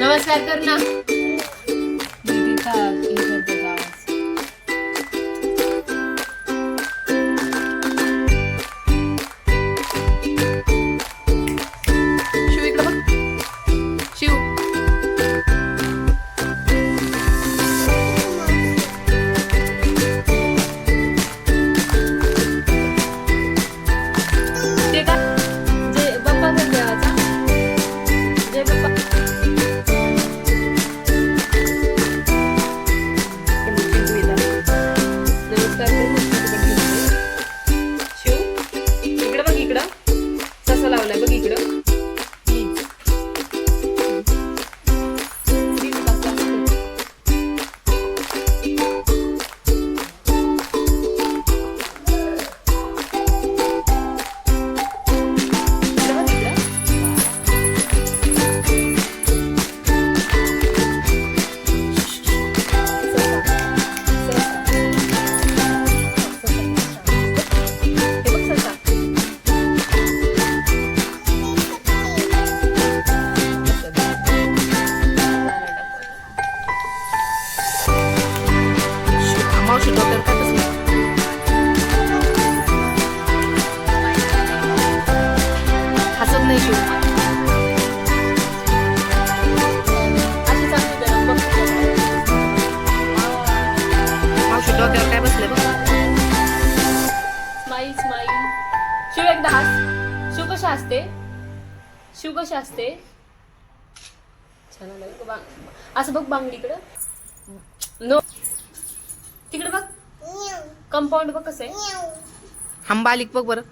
नमस्कार कर ना. दीदीचा इकडचा आवाज. शिव इकडे बघ. शिव ते का जे बाप्पा कर देवाचा. जय बाप्पा. शिव इकडं बघ. इकडं ससा लावलाय बघ. इकडं हसत नाही शिव. अशी चांगली गरम बघ. मावशी डोक्यावर काय बसले बघ. Smile smile. शिव एकदा हस. शिव कशी असते. शिव कशी असते. छान आलं बघ. असं बघ बांगडीकडं. नो तिकडे बघ. कंपाऊंड बघ कसं आहे. हंबालिक बघ बरं.